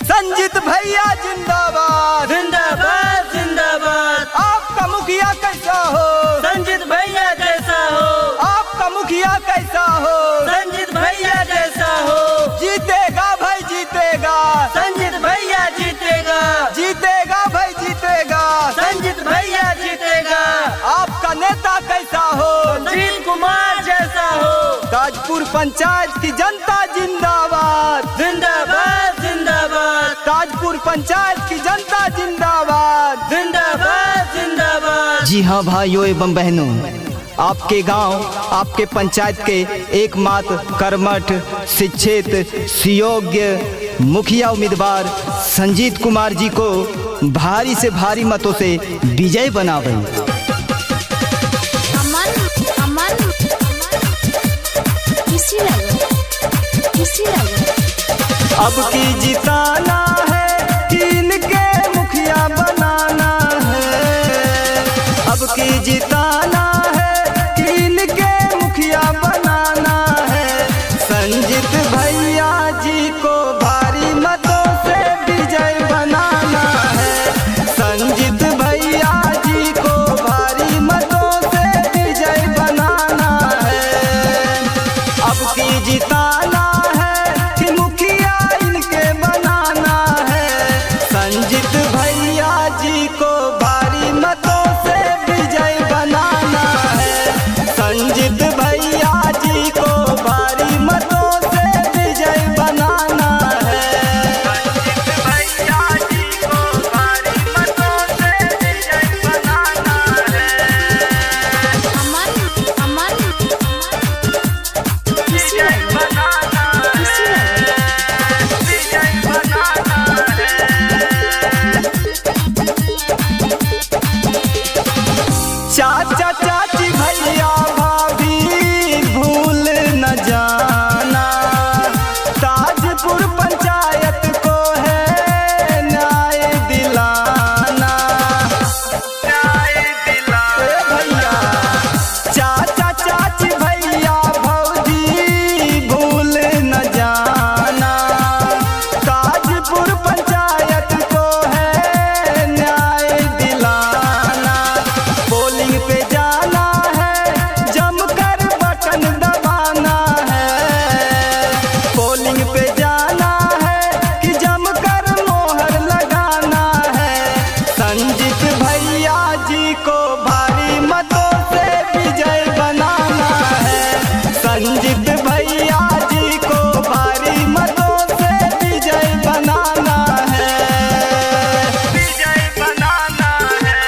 संजीत भैया जिंदाबाद जिंदाबाद जिंदाबाद। आपका मुखिया कैसा हो? संजीत भैया जैसा हो। आपका मुखिया कैसा हो? संजीत भैया जैसा हो। जीतेगा भाई जीतेगा, संजीत भैया जीतेगा। जीतेगा भाई जीतेगा, संजीत भैया जीतेगा। आपका नेता कैसा हो? सुशील कुमार जैसा हो। ताजपुर पंचायत की जनता जिंदाबाद जिंदाबाद जिंदाबाद। ताजपुर पंचायत की जनता जिंदाबाद जिंदाबाद जिंदाबाद। जी हाँ भाइयों एवं बहनों, आपके गांव, आपके पंचायत के एकमात्र कर्मठ, शिक्षित, सुयोग्य मुखिया उम्मीदवार संजीत कुमार जी को भारी से भारी मतों से विजय बनावे। अब की जिताना है कि इनके मुखिया बनाना है। अब की जिताना है कि इनके मुखिया बनाना है। संजीत भैया जी को भारी मतों से विजय बनाना है। संजीत भैया जी को भारी मतों से विजय बनाना है। अब की जिताना संजीत भैया जी को भारी मतों से विजय बनाना है। संजीत भैया जी को भारी मतों से विजय बनाना है। संजीत भैया जी को भारी मतों से विजय बनाना है। विजय बनाना है। विजय बनाना चाचा चाची भैया भाभी भूल न जाना। ताजपुर पंचायत को है न्याय दिलाना। न्याय दिलाना भैया। चाचा चाची भैया भौजी भूल न जाना। ताजपुर पंचायत को है न्याय दिलाना। पोलिंग पे जाना है, जमकर बटन दबाना है। पोलिंग पे जाना है कि जमकर मोहर लगाना है। संजीत भैया जी को भारी मतों से विजय बनाना है। संजीत भैया जी को भारी मतों से विजय बनाना है। विजय बनाना है।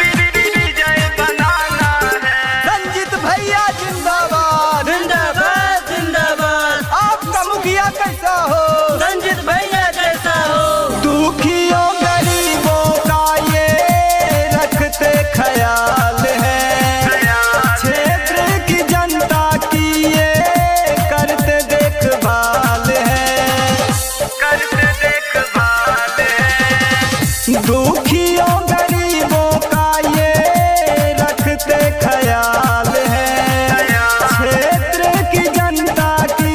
विजय बनाना है। संजीत भैया जिंदाबाद जिंदाबाद जिंदाबाद। आपका मुखिया कैसा हो? संजीत भैया जैसा हो। दुखियों गरीबों का ये रखते ख्याल है। क्षेत्र की जनता की ये करते देखभाल है। करते देखभाल है। दुखियों गरीबों का ये रखते ख्याल है। क्षेत्र की जनता की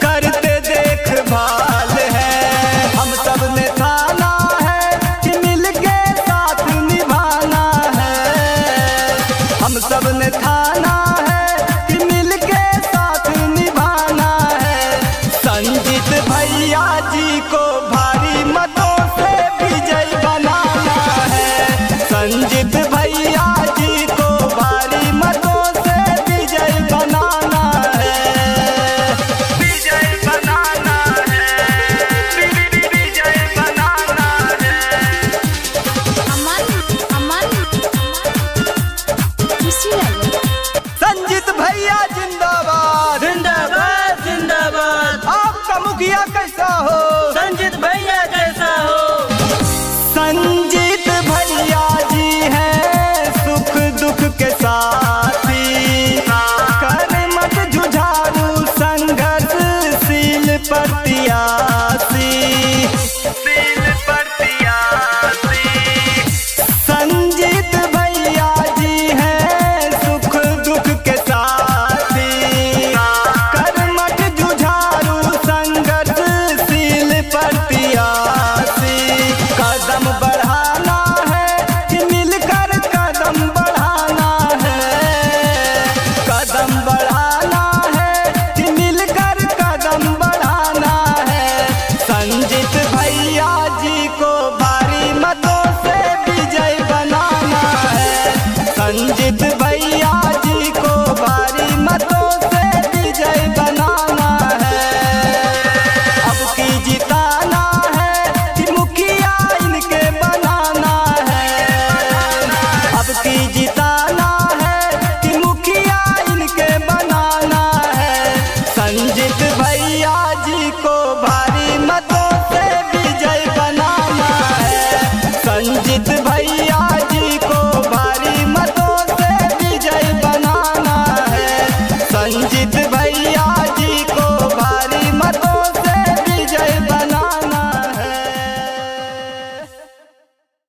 करते देखभाल है। हम सब ने ठाना है कि मिलके साथ निभाना है। हम सब ने ठाना है कि मिलके साथ निभाना है। संजीत भैया जी को भारी मतों से विजय बनाना है। संजीत भैया जी को भारी मतों से विजय बनाना है। विजय बनाना है। विजय बनाना है। संजीत भैया जिंदाबाद जिंदाबाद जिंदाबाद। आपका मुखिया कैसा हो?